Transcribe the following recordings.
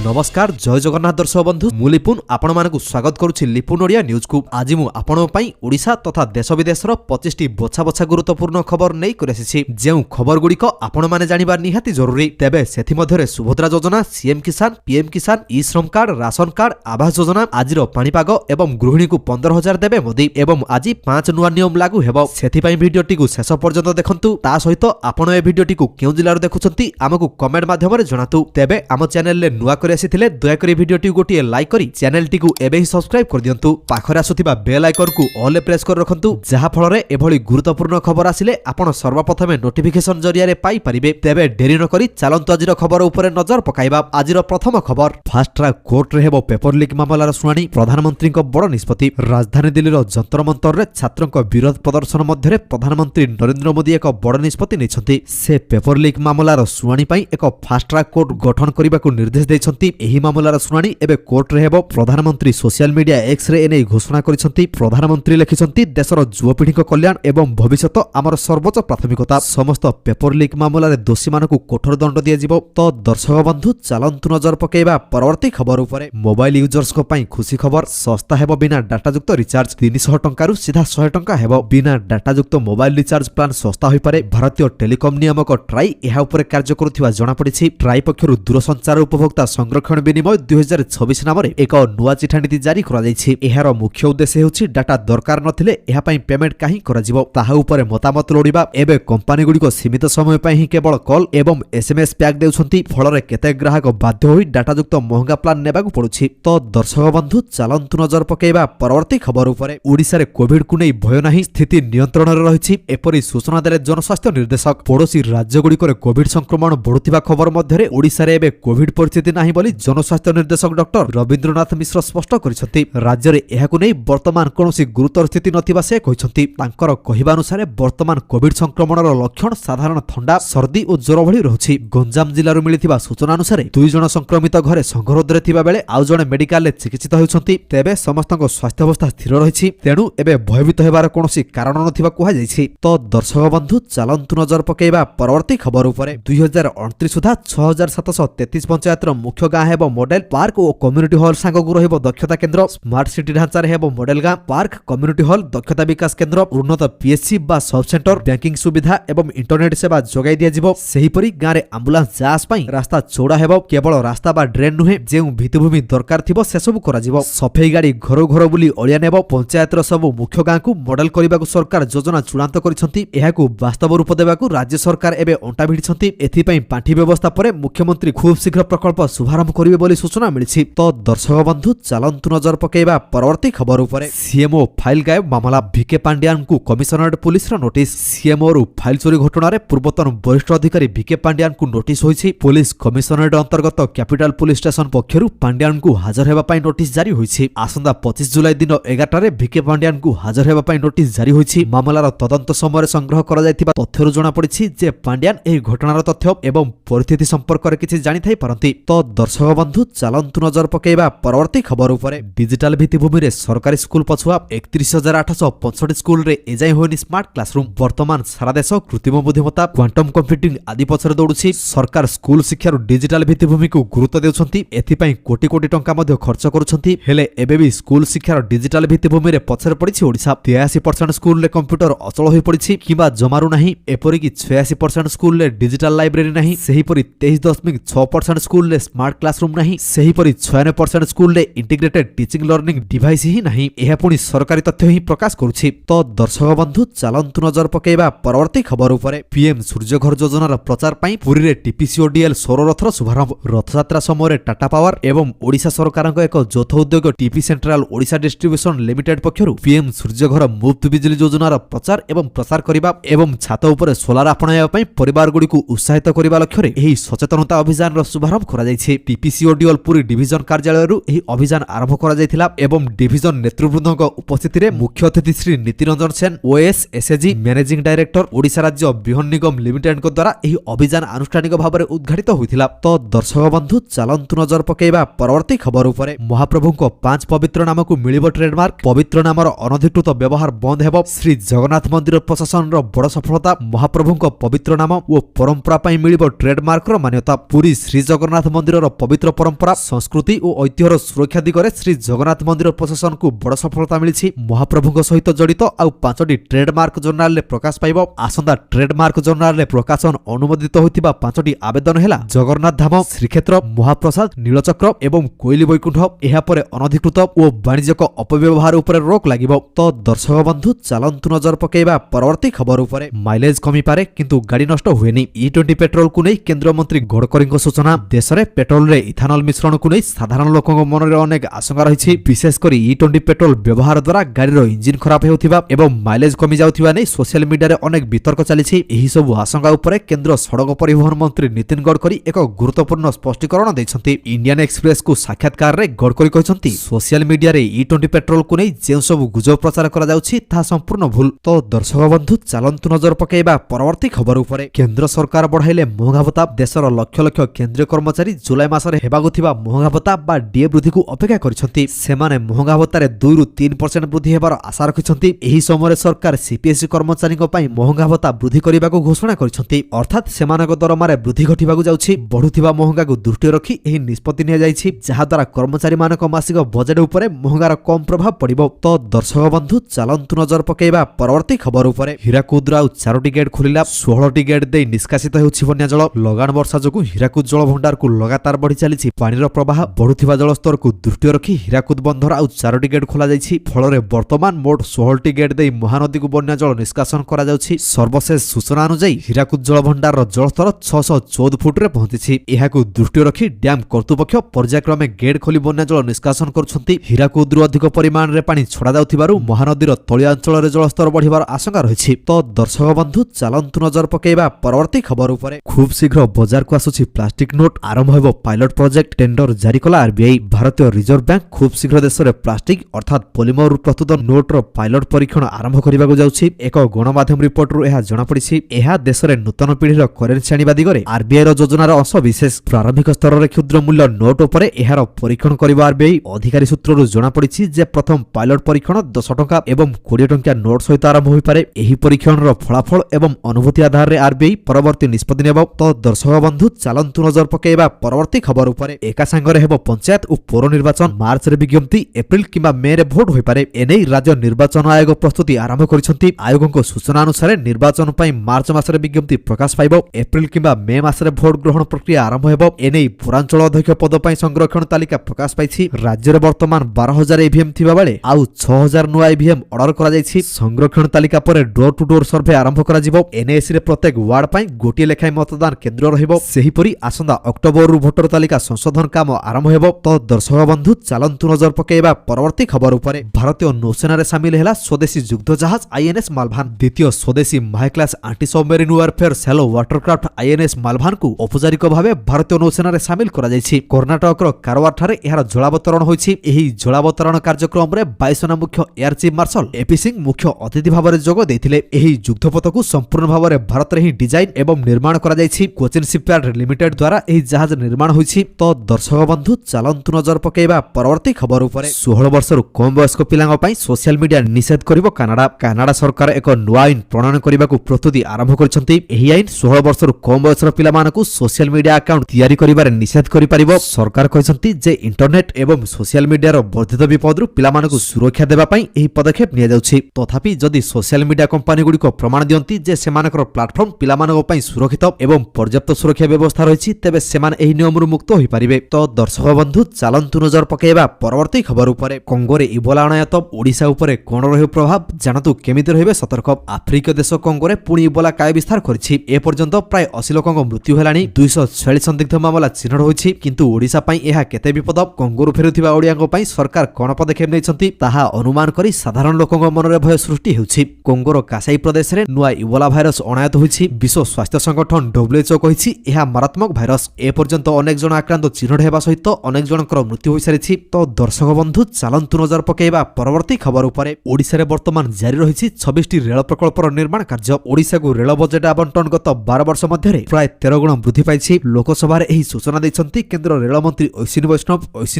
नमस्कार जय जगन्नाथ दर्शक बंधु मु लिपुन आपण मानकु स्वागत करुछि लिपुन ओडिया न्यूज को। आज मु आपण पई ओडिशा तथा देश विदेशर 25 टी बछा बछा गुरुत्वपूर्ण खबर नै करसिछि। जेउ खबर गुडिक आपण माने जानिबा निहाती जरूरी। तेबे सेथि मध्यरे सुभद्रा योजना, सीएम किसान, पीएम किसान, ई श्रम card, ration card, Awas Yojana, आजिर पाणीपाग एवं गृहिणी को 15,000 देबे मोदी एवं आज 5 नुआ नियम लागू हेबो। सेथि पई भिडियोटी को शेष पर्यंत देखंतु। ता सहित आपण ए भिडियोटी को केउ जिल्लार देखुछंती हमकु कमेंट माध्यम रे जणातु। तेबे आम चैनल ले नुआ करे आसीथिले दयाकरी भिडियोटी गोटे लाइक करी चैनल टी को एबे ही सब्सक्राइब कर दियंतु। पाखरे आसुथिबा बेल आइकन को ऑल प्रेस कर रखंतु, जहा फଳରେ एभଳି गुरुत्वपूर्ण खबर आसिले आपण सर्वप्रथमे नोटिफिकेशन जरिया रे पाई परिबे। तेबे देरी न करी चलंतु आजिर खबर उपरे नजर पकाइबा। आजिर प्रथम खबर, फास्ट ट्रैक कोर्ट रे हेबो पेपर लीक मामलार सुनानी। प्रधानमंत्री को बड़ निष्पत्ति। राजधानी दिल्लीर जंतर मंतर रे छात्रक विरोध प्रदर्शन मध्यरे प्रधानमंत्री नरेंद्र मोदी एक बड़ निष्पत्ति नेछंती। से पेपर लीक मामलार सुनानी पई एक फास्ट ट्रैक कोर्ट गठन करबा को निर्देश दैछंती। एही मामलार सुनानी एबे कोर्ट रे हेबो। प्रधानमंत्री सोशल मीडिया एक्स रे एने घोषणा करिसंती। प्रधानमंत्री लिखिसंती, देशर युवपीढ़ी कल्याण एवं भविष्यत आमर सर्वोच्च प्राथमिकता। समस्त पेपर लीक मामलार दोषी मानकु कठोर दंड दिया जिवो। तो दर्शक बंधु चलंतु नजर पकेइबा परवर्ती खबर उपरे। मोबाइल यूजर्स को पई खुशी खबर। सस्ता हेबो बिना डाटा युक्त रिचार्ज। 300 टंका रु सीधा 100 टंका हेबो। बिना डाटा युक्त मोबाइल रिचार्ज प्लान सस्ता होई पारे। भारतीय टेलीकॉम नियामक ट्राई एहा उपरे कार्य करुथिबा जणा पड़िछि। ट्राई पक्षरु दूरसंचार उपभोक्ता संरक्षण विनिमय 2026 नाम एक नुआ चिठा नीति जारी करा जायछि। एहार मुख्य उद्देश्य हेउछि डाटा दरकार नथिले एहा पई पेमेंट काहि करा जिवो ताहा उपरे मतामत लोडिबा। एबे कंपनी गुडी को सीमित समय पई ही केवल कॉल एवं एसएमएस पैक देउछंती। फଳରେ केते ग्राहक बाध्य होई डाटा युक्त महंगा प्लान नेबाकु पडुछि। तो दर्शक बंधु चलंतु नजर पकेइबा परवर्ती खबर उपरे। ओडिसा रे कोविड को नै भय नाही, स्थिति नियंत्रण रे रहिछि। एपरि सूचना देले जनस्वास्थ्य निर्देशक। पड़ोसी राज्य गुडी करे कोविड संक्रमण बढ़ुथिबा खबर मध्यरे ओडिसा रे एबे कोविड परिस्थिति नाही बोली जनस्वास्थ्य निर्देशक डॉक्टर रविंद्रनाथ मिश्र स्पष्ट करिसंती। राज्य रे एहाकु नै वर्तमान कोनोसी गुरुतर स्थिति नथिबा से कहिसंती। तांकर कहिबा अनुसार वर्तमान कोविड संक्रमणर लक्षण साधारण थंडा, सर्दी और ज्वर भଳି रहुछि। गंजाम जिल्लारु मिलिथिबा सूचना अनुसार 2 जण संक्रमित घरे संघरोधरे थिबा बेले आउ जणे मेडिकल ले चिकित्सित होउछंती। तेबे समस्तक स्वास्थ्य अवस्था स्थिर रहिछि, तेनु एबे भयभीत हेबार कोनोसी कारण नथिबा कुहा जायछि। तो दर्शक बंधु चलंतु नजर पकेइबा परवर्ती खबर उपरे। 2029 सुधा 6733 पंचायतर मुख्य गाँ हेबो मॉडल पार्क और कम्युनिटी हॉल सांगकु रहिबो दक्षता केंद्र। स्मार्ट सिटी ढांचारे हेबो मॉडल गाँ, पार्क, कम्युनिटी हॉल, दक्षता विकास केंद्र, उन्नत पीएचसी बा सब सेंटर, बैंकिंग सुविधा एवं इंटरनेट सेवा जोगाई दिया जिवो। सेही परि गाँ रे एम्बुलेंस जांच पई रास्ता चौड़ा हेबो। केवल रास्ता बा ड्रेन नुहे, जेउ भित्तिभूमि दरकार थिबो से सब करा जिवो। सफेई गाड़ी घर घर बुली अलिया नेबो। पंचायतर सब मुख्य गाँ को मॉडल करबाकू सरकार योजना चूड़ांत करिसंती। एहाकू वास्तव रूप देबाकू राज्य सरकार एबे अंटा भिड़िसंती। एथि पई पांठी व्यवस्था परे मुख्यमंत्री खूब शीघ्र प्रकल्प शुभारंभ करिवे बोली सूचना मिलिछि। तो दर्शक बंधु चलंतु नजर पकेइबा परवर्ती खबर उपरे। सीएमओ फाइल गायब मामला। भिके पांड्यान को कमिशनरेट पुलिस रो नोटिस। सीएमओ रु फाइल चोरी घटना रे पूर्वतन वरिष्ठ अधिकारी भिके पांड्यान को नोटिस होइछि। पुलिस कमिशनरेट अंतर्गत कैपिटल पुलिस स्टेशन पक्षरु पांड्यान को हाजर हेबा पई नोटिस जारी होइछि। आसंदा 25 जुलाई दिन 11 रे भिके पांड्यान को हाजर हेबा पई नोटिस जारी होइछि। मामलार तदंत समय संग्रह करा जायतिबा तथ्यरु जणा पड़िछि जे पांड्यान एही घटनार तथ्य एवं परिस्थिति संपर्क रे किछि जानि थाई परंती। तो दर्शक बंधु चलंतु नजर पकेइबा परवर्ती खबर उपरे। डिजिटल भित्तिभूमि रे सरकारी स्कूल पछुआ 31,865 स्कूल रे एजाय होइनि स्मार्ट क्लासरूम। वर्तमान सारा देश कृत्रिम बुद्धिमत्ता, क्वांटम कंप्यूटिंग आदि पछरे दौड़ुछि। सरकार स्कूल शिक्षार डिजिटल भित्तिभूमि को गुरुत्व देउछंती। एथि पई कोटी कोटी टंका मध्ये खर्च करूछंती। हेले एबे भी स्कूल शिक्षार डिजिटल भित्तिभूमि रे पछरे पड़िछि ओडिशा। 83% स्कूल रे कंप्यूटर अचल होई पड़िछि किबा जमारू नाही। एपरि कि 86% स्कूल रे डिजिटल लाइब्रेरी नाही। सेही परि 23.6% स्कूल रे स्मार्ट क्लासरूम नाही। सेही परि 96% स्कूल रे इंटीग्रेटेड टीचिंग लर्निंग डिवाइस ही नाही। एहा पुनी सरकारी तथ्य ही प्रकाश करूछि। तो दर्शक बंधु चलंतु नजर पकेइबा परवर्ती खबर उपरे। पीएम सूर्यघर योजनार प्रचार पई पुरी रे टीपीसीओडीएल सौर रथर शुभारंभ। रथयात्रा समय टाटा पावर एवं ओडिशा सरकारक एक यौथ उद्योग TP central Odisha distribution limited पक्षरु पीएम सूर्यघर मुफ्त बिजली योजनार प्रचार एवं प्रसार करिबा एवं छात उपरे सोलार अपनाइबा पई परिवार गुडी को उत्साहित करिबा लक्ष्य एही सचेतनता अभियान शुभारंभ करा जायछि। टीपीसीओडीएल पुरी डिविजन कार्यालय रु एही अभियान आरंभ करा जायथिला एवं डिविजन नेतृवृंदक उपस्थिति रे मुख्य अतिथि Shri Nitiranjan Sen, OS SAG managing director Odisha राज्य बृहन निगम लिमिटेड को द्वारा एही अभियान अनुष्ठानिक भाव में उद्घाटित होइथिला। तो दर्शक बंधु चलंतु नजर पकेइबा परवर्ती खबर उपरे। महाप्रभुक 5 पवित्र नाम को मिलिबो ट्रेडमार्क। पवित्र नामर अनधिकृत व्यवहार बंद हेबो। श्री जगन्नाथ मंदिर प्रशासन रो बड़ सफलता। महाप्रभुक पवित्र नाम और परंपरा पई मिलिबो ट्रेडमार्क रो मान्यता। पुरी श्री जगन्नाथ मंदिर पवित्र परंपरा संस्कृति और ऐतिह्यर सुरक्षा दिगरे श्री जगन्नाथ मंदिर प्रशासन को बड़ सफलता मिली। महाप्रभु सहित जड़ित आउ 5टी ट्रेडमार्क जर्नाल प्रकाश पाइब। आसंता ट्रेडमार्क जर्नाल प्रकाशन अनुमोदित होइतिबा 5टी आवेदन हेला जगन्नाथ धाम, श्रीक्षेत्र, महाप्रसाद, नीलचक्र एवं कोइली वैकुंठ। एहा परे अनधिकृत और वाणिज्यिक अपव्यवहार उपर रोक लागिब। तो दर्शक बंधु चलंतु नजर पकेबा परवर्ती खबर उपरे। माइलेज कमी पारे किंतु गाड़ी नष्ट हुएनी। E20 पेट्रोल को नहीं केंद्र मंत्री गडकरी सूचना। देश में पेट्रोल रे इथानल मिश्रण को नहीं साधारण लोकों मन में अनेक आशंका रही। विशेषकर E20 पेट्रोल व्यवहार द्वारा गाड़ी इंजिन खराब होउथिबा एवं माइलेज कमी जाउथिबा नै सोशल मीडिया रे अनेक वितर्क चली। एही सब आशंका उपरे केंद्र सड़क परिवहन मंत्री नितिन गडकरी एक गुरुत्वपूर्ण स्पष्टीकरण दैछन्ति। इंडियन एक्सप्रेस को साक्षात्कार रे गडकरी कहछन्ति सोशल मीडिया रे E20 पेट्रोल को नै जे सब गुजब प्रचार करा जाउछि ता संपूर्ण भूल। तो दर्शक बंधु चलंतु नजर पकेबा परवर्ती खबर उपरे। केंद्र सरकार बढ़ाइले महंगा भत्ता। देशर लक्ष लक्ष केंद्रीय कर्मचारी जुलाई मासरे हेबागु थिबा महंगा भत्ता बा डीए वृद्धि को अपेक्षा करिसन्ति। सेमाने महंगा भत्तारे 2 रु 3% वृद्धि हेबार आशा रखिसन्ति। एही समय सरकार सीपीएससी कर्मचारी पई महंगा भत्ता वृद्धि करबाको घोषणा करिसन्ति। अर्थात सेमानक दरमारे वृद्धि घटिबाकु जाउछि। बढ़ुथिबा महंगा को दृष्टि रखी एही निष्पत्ति निया जाइछि, जहा द्वारा कर्मचारी मानक मासिक बजेट उपरे महंगार कम प्रभाव पड़िबो। तो दर्शक बंधु चलंतु नजर पकेबा परवर्ती खबर उपरे। हीराकुद आउ 4टी गेट खुलिला। 16टी गेट दे निष्कासित हेउछि बन्या जल। लगान वर्षा जोगु हीराकुद जल भंडार को लगातार बढ़ी चलीछि। पानीर प्रवाह बढ़ुथिबा जलस्तर को दृष्टि रखी हीराकुद बंधर आउ 4टी गेट खोला जाइछि। फलरे वर्तमान मोट 16टी गेट दे महानदी को बन्या जल निष्कासन करा जाउछि। सर्वशेष सूचना अनुसार हीराकुद जल भंडार जलस्तर 614 फुट रे पहुंचिछि। एहाकु दृष्टि रखी डैम कर्तृपक्ष पर्यायक्रमे गेट खोली बन्या जल निष्कासन करुछन्ति। हीराकुद अधिक परिमाण रे पानी छड़ा जाउथिबारु महानदीर तळिया अंचल रे जलस्तर बढ़िबार आशंका रहिछि। तो दर्शक बंधु चलंतु नजर पकेबा परवर्ती खबर उपरे। खूब शीघ्र बाजार को आसुछि प्लास्टिक नोट। आरंभ हेबो पायलट प्रोजेक्ट। टेंडर जारी कला आरबीआई। भारतीय रिजर्व बैंक खूब शीघ्र देश में प्लास्टिक अर्थात पॉलीमर प्रस्तुत नोटर पायलट परीक्षण आरंभ करबाको जाउछि। एक गणमाध्यम रिपोर्ट रु एहा जणा पड़िछि। एहा देश में नूतन पीढ़ीर करेन्सी आनिबा दिगरे आरबीआई रो योजनार अंश विशेष। प्रारंभिक स्तर रे क्षुद्र मूल्य नोट उपरे एहार परीक्षण करिबा आरबीआई। अधिकारी सूत्ररु जणा पड़िछि जे प्रथम पायलट परीक्षण 10 टंका एवं 20 टंकिया नोट सहित आरंभ होई पारे। एही परीक्षणर फलाफल एवं अनुभूति आधार रे आरबीआई परवर्ती निष्पत्ति नेबो। तो दर्शक बंधु चलंतु नजर पकेबा परवर्ती खबर उपरे। एका संगरे हेबो पंचायत और पौर निर्वाचन। मार्च रे विज्ञप्ति, एप्रिल किंबा मे रे भोट होई पारे। एनै राज्य निर्वाचन आयोग प्रस्तुति आरंभ करिसंती। आयोगक सूचना अनुसार निर्वाचन पई मार्च मासरे विज्ञप्ति प्रकाश पाइबो। एप्रिल किंबा मे मासरे भोट ग्रहण प्रक्रिया आरंभ हेबो। एनै पुरांचल अध्यक्ष पद पई संरक्षण तालिका प्रकाश पाइछि। राज्य रे वर्तमान 12000 ईवीएम थिबा बेले आउ 6000 नुआ ईवीएम ऑर्डर करा जाइछि। संरक्षण तालिका परे डोर टू डोर सर्वे आरंभ करा जिवो। एनएससी रे प्रत्येक वार्ड पई गोटिए लेखाय मतदान केंद्र रहिबो। सेहिपरि आसंदा अक्टोबर रु भोटर तालिका संशोधन काम आरंभ हेबो। तो दर्शक बंधु चलंतु नजर पकेबा परवर्ती खबर उपरे। भारतीय नौसेना रे शामिल हेला स्वदेशी युद्ध जहाज आईएनएस मालभान। द्वितीय स्वदेशी high class anti submarine warfare shallow watercraft INS Malvan को औपचारिक भावे भारतीय नौसेना रे शामिल करा जाइछि। कर्नाटक रो कारवार ठारे एहार जलावतरण होइछि। एही जलावतरण कार्यक्रम रे वायुसेना मुख्य air chief marshal AP Singh मुख्य अतिथि भाବରେ जोग दैथिले। एही युद्धपथ को संपूर्ण भाବରେ भारत रे ही डिजाइन एवं निर्माण करा जाइछि। कोचिन शिपयार्ड लिमिटेड द्वारा एही जहाज निर्माण होइछि। तो दर्शक बंधु चलंतु नजर पकेबा परवर्ती खबर उपरे। 16 वर्षरु कम वयस्क पिलांग पई सोशल मीडिया निषेध करिवो कानाडा। कानाडा सरकार एक नुआ आईन प्रणयन करबाकू प्रस्तुति आरंभ करिसंती। एही आईन 16 वर्षरु कम वयस्कर पिलामानकू सोशल मीडिया अकाउंट तयारी करिबार निषेध करि परिबो। सरकार कहिसंती जे इंटरनेट एवं सोशल मीडिया रो वर्धित विपदरु पिलामानकू सुरक्षा देबा पई एही पदक्षेप निया जाउछि। तथापि जदि सोशल मीडिया कंपनी गुडी को प्रमाण दियंती जे सेमानकर प्लेटफॉर्म पिलामानक पई सुरक्षित एवं पर्याप्त सुरक्षा व्यवस्था रहिछि, तेबे सेमान एही नियमरु मुक्त होई परिबे। तो दर्शक बंधु चलंतु नजर पकेबा परवर्ती खबर उपरे। कंगोरे इबोला अनायत ओडिशा उपरे कोन रहयो प्रभाव जानतु केमिति रहिबे सतर्क। आफ्रिकीय देश कंगोरे पुणी इबोला काय विस्तार करिछि। ए पर्यंत प्राय 80 लोकक मृत्यु हेलानी। 246 संदिग्ध मामला चिन्हट होइछि। किंतु ओडिशा पई एहा केते विपद। कंगोरु फेरुथिबा ओडियाक पई सरकार कोन पदक्षेप नेइछंती ताहा अनुमान करी साधारण लोकक मनरे भय सृष्टि हेउछि। कंगोर कासाई प्रदेश रे नुआ इबोला भाइरस अनायत होइछि। विश्व स्वास्थ्य संगठन डब्ल्यूएचओ कहिछि एहा मारात्मक भाइरस। ए पर्यंत अनेक जन आक्रांत चिन्हट हेबा सहित अनेक जनकर मृत्यु होई सारिछि। तो दर्शक बंधु चलंतु नजर पकेबा परवर्ती खबर उपरे। ओडिशा रे वर्तमान जारी रहिछि 26 टी रेल प्रकल्पर निर्माण कार्य। ओडिशा को रेल बजेट आवंटन गत 12 वर्ष मध्ये प्राय 13 गुण वृद्धि पाइछि। लोकसभा रे एही सूचना दैछंती केंद्र रेल मंत्री अश्विनी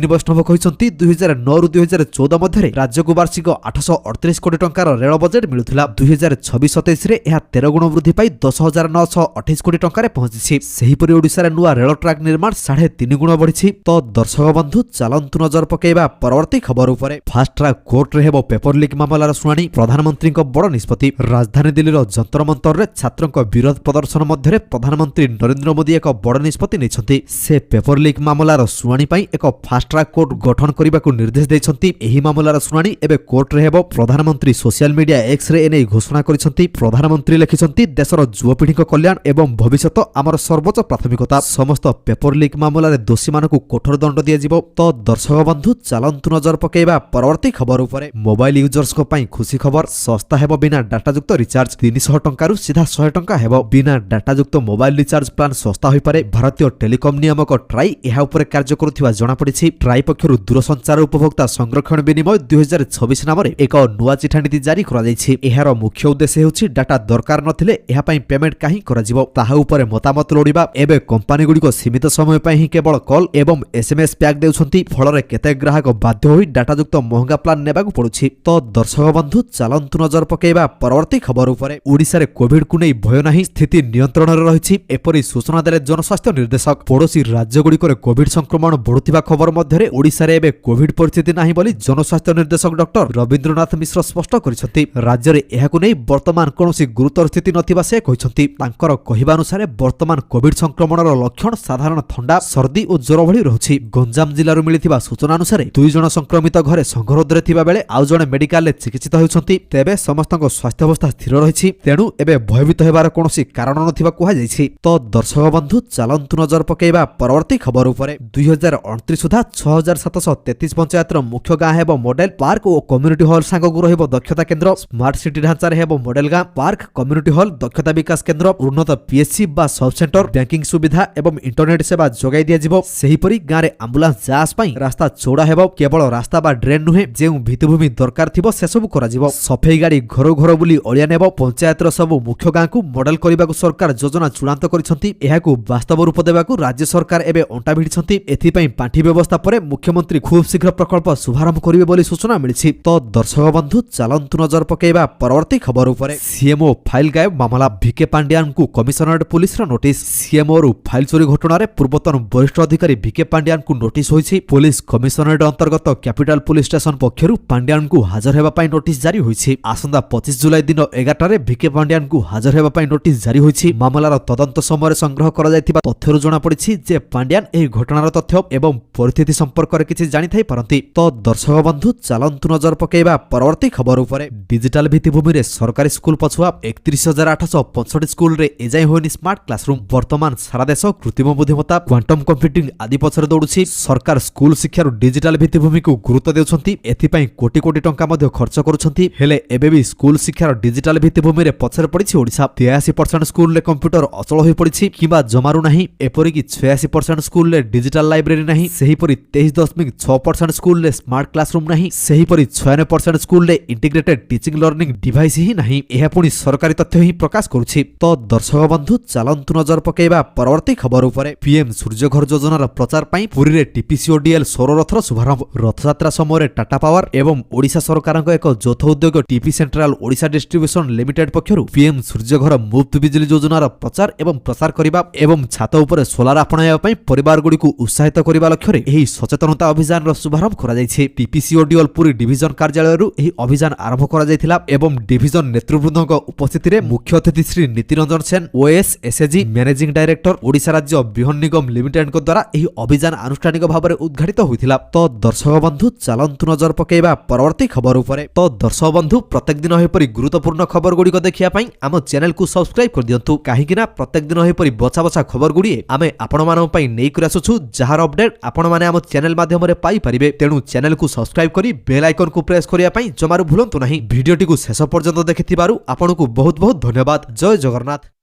वैष्णव कहिसंती 2009 रु 2014 मध्ये राज्य को वार्षिक 838 कोटी टंकार रेल बजेट मिलुथिला। 2026-27 रे एहा 13 गुण वृद्धि पाई 10,928 कोटी टंकारे पहुंचिछि। सेहिपरि ओडिसा रे नुआ रेल ट्रैक निर्माण 3.5 गुण बढ़ी। तो दर्शक बंधु चलंतु नजर पकेबा परवर्ती खबर उपरे। फास्ट ट्रैक कोर्ट रे हेबो पेपर लीक मामलार शुणाणी। प्रधानमंत्री बड़ निष्पत्ति। राजधानी दिल्लीर जंतर मंतर रे छात्रक विरोध प्रदर्शन मध्य प्रधानमंत्री नरेंद्र मोदी एक बड़ निष्पत्ति नेछंती। से पेपर लीक मामलार शुणाणी पई एक फास्ट ट्रैक कोर्ट गठन करबाकू निर्देश दैछंती। एही मामलार शुणाणी एबे कोर्ट रे हेबो। प्रधानमंत्री सोशल मीडिया एक्स रे एने घोषणा करिसंती। प्रधानमंत्री लिखिसंती देशर युवपीढ़ी कल्याण एवं भविष्यत आमर सर्वोच्च प्राथमिकता। समस्त पेपर लीक मामलार दोषी मानकू कठोर दंड दिया जिवो। तो दर्शक बंधु चलंतु नजर पकेबा परवर्ती खबर उपरे। मोबाइल यूजर्स को पई खुशी खबर। सस्ता हेबो बिना डाटा युक्त रिचार्ज। 300 टंका सीधा 100 टंका हेबो। बिना डाटा युक्त मोबाइल रिचार्ज प्लान सस्ता होई पारे। भारतीय टेलीकॉम नियामक ट्राई एहा उपरे कार्य करुथिबा जणा पड़िछि। ट्राई पक्षरु दूरसंचार उपभोक्ता संरक्षण विनिमय 2026 नाम एक नुआ चिठा नीति जारी करा जायछि। एहार मुख्य उद्देश्य हेउछि डाटा दरकार नथिले एहा पई पेमेंट काहि करा जिवो ताहा उपरे मतामत लोडिबा। एबे कंपनी गुडी को सीमित समय पई ही केवल कॉल एवं एसएमएस पैक देउछंती। फलरे केते ग्राहक बाध्य होई डाटा युक्त महंगा प्लान नेबाकू पडुछि। तो दर्शक बंधु चलंतु नजर पकेबा परवर्ती खबर उपरे। ओडिसा रे कोविड को नै भय नाही। स्थिति नियंत्रण रे रहिछि एपरि सूचना देले जनस्वास्थ्य निर्देशक। पड़ोसी राज्य गुडी करे कोविड संक्रमण बढ़ुथिबा खबर मध्यरे ओडिसा रे एबे कोविड परिस्थिति नाही बोली जनस्वास्थ्य निर्देशक डॉक्टर रविंद्रनाथ मिश्र स्पष्ट करिसंती। राज्य रे एहाकू नै वर्तमान कोनोसी गुरुतर स्थिति नथिबा से कहिसंती। तांकर कहिबा अनुसार वर्तमान कोविड संक्रमणर लक्षण साधारण थंडा सर्दी और ज्वर भଳି रहुछि। गंजाम जिल्लारु मिलिथिबा सूचना अनुसार 2 जण संक्रमित घरे संघरोधरे थिबा बेले आउ जणे मेडिकल रे चिकित्सित हेउछंती। तेबे समस्तक स्वास्थ्य अवस्था स्थिर रहिछि। तेणु एबे भयभीत हेबार कोनोसी कारण नथिबा कुहा जायछि। तो दर्शक बंधु चलंतु नजर पकेबा परवर्ती खबर उपरे। 2029 सुधा 6733 पंचायतर मुख्य गाँ हेबो मॉडल पार्क और कम्युनिटी हॉल सांगगु रहिबो दक्षता केंद्र। स्मार्ट सिटी ढांचा रे हेबो मॉडल गाँ पार्क कम्युनिटी हॉल दक्षता विकास केंद्र उन्नत पीएचसी बा सब सेंटर बैंकिंग सुविधा एवं इंटरनेट सेवा जोगाई दिया जिवो। सेहीपरि गाँ रे एम्बुलेंस जांच पई रास्ता चौड़ा हेबो। केवल रास्ता बा ड्रेन नुहे जेउ भित्तिभूमि दरकार थिबो से सब करा जिवो। सफेई गाड़ी घर घर बुली अलिया नेबो। पंचायतर सब मुख्य गाँ को मॉडल करबाकू सरकार योजना चूड़ांत करिसंती। एहाकू वास्तव रूप देबाकू राज्य सरकार एबे अंटा भिड़िसंती। एथि पई पांठी व्यवस्था परे मुख्यमंत्री खूब शीघ्र प्रकल्प शुभारंभ करिवे बोली सूचना मिलिछि। तो दर्शक बंधु चलंतु नजर पकेबा परवर्ती खबर उपरे। सीएमओ फाइल गायब मामला। भिके पांड्यान को कमिशनरेट पुलिस रा नोटिस। सीएमओ रु फाइल चोरी घटना रे पूर्वतन वरिष्ठ अधिकारी भिके पांड्यान को नोटिस होइछि। पुलिस कमिशनरेट अंतर्गत कैपिटल पुलिस स्टेशन पक्षरु पांड्यान को हाजर हेबा पई नोटिस जारी होइछि। आसंदा 25 जुलाई दिन 11 रे भिके पांड्यान को हाजर हेबा पई नोटिस जारी होइछि। मामलार तदंत समय संग्रह करा जायथिबा तथ्यरु जणा पड़िछि जे पांड्यान एही घटनार तथ्य एवं परिस्थिति संपर्क रे किछि जानि थाई पारंती। तो दर्शक बंधु चलंतु नजर पकेबा परवर्ती खबर उपरे। डिजिटल भित्तिभूमि रे सरकारी स्कूल पछुआ 31,865 स्कूल रे एजाय होइनि स्मार्ट क्लासरूम। वर्तमान सारा देश कृत्रिम बुद्धिमत्ता क्वांटम कंप्यूटिंग आदि पछरे दौड़ुछि। सरकार स्कूल शिक्षार डिजिटल भित्तिभूमि को गुरुत्व देउछंती। एथि पई कोटी कोटी टंका मध्ये खर्च करूछंती। हेले एबे भी स्कूल शिक्षार डिजिटल भित्तिभूमि रे पछरे पड़िछि ओडिशा। 83% स्कूल रे कंप्यूटर अचल होई पड़िछि किबा जमारू नाही। एपरि कि 86% स्कूल रे डिजिटल लाइब्रेरी नाही। सेहीपरि 23.6% स्कूल रे स्मार्ट क्लासरूम नाही। सेहीपरि 96% स्कूल रे इंटीग्रेटेड टीचिंग लर्निंग डिवाइस ही नाही। एहा पुनी सरकारी तथ्य ही प्रकाश करूछि। तो दर्शक बंधु चलंतु नजर पकेबा परवर्ती खबर उपरे। पीएम सूर्यघर योजनार प्रचार पई पुरी रे टीपीसीओडीएल सौर रथर शुभारंभ। रथयात्रा समय टाटा पावर एवं ओडिशा सरकारक एक यौथ उद्योग TP central Odisha distribution limited पक्षरु पीएम सूर्यघर मुफ्त बिजली योजनार प्रचार एवं प्रसार करिबा एवं छात उपरे सोलार अपनाया पई परिवार गुडी को उत्साहित करिबा लक्ष्य रे एही सचेतनता अभियान रो शुभारंभ करा जायछि। टीपीसीओडीएल पुरी डिविजन कार्यालय रु एही अभियान आरंभ करा जायथिला एवं डिविजन नेतृवृंदक उपस्थिति रे मुख्य अतिथि Shri Nitiranjan Sen OS SAG managing director Odisha राज्य बृहन निगम लिमिटेड को द्वारा एही अभियान आनुष्ठानिक भाव में उद्घाटित होइथिला। तो दर्शक बंधु चलंतु नजर पकेबा परवर्ती खबर उपरे। तो दर्शक बंधु प्रत्येक दिन एपरि गुरुत्वपूर्ण खबर गुडी को देखिया पई आम चैनल को सब्सक्राइब कर दियंतु। काहेकि प्रत्येक दिन एपरि बछा बछा खबर गुडी आमे आपण मानन पई नै कर आसुछु जहार अपडेट आपण माने आम चैनल माध्यम रे पाई परिबे। तेणु चैनल को सब्सक्राइब करी बेल आइकन को प्रेस करिया पई जमारू भूलंतु नाही। वीडियोटी को शेष पर्यंत देखिथिबारु आपनको बहुत बहुत धन्यवाद। जय जगन्नाथ।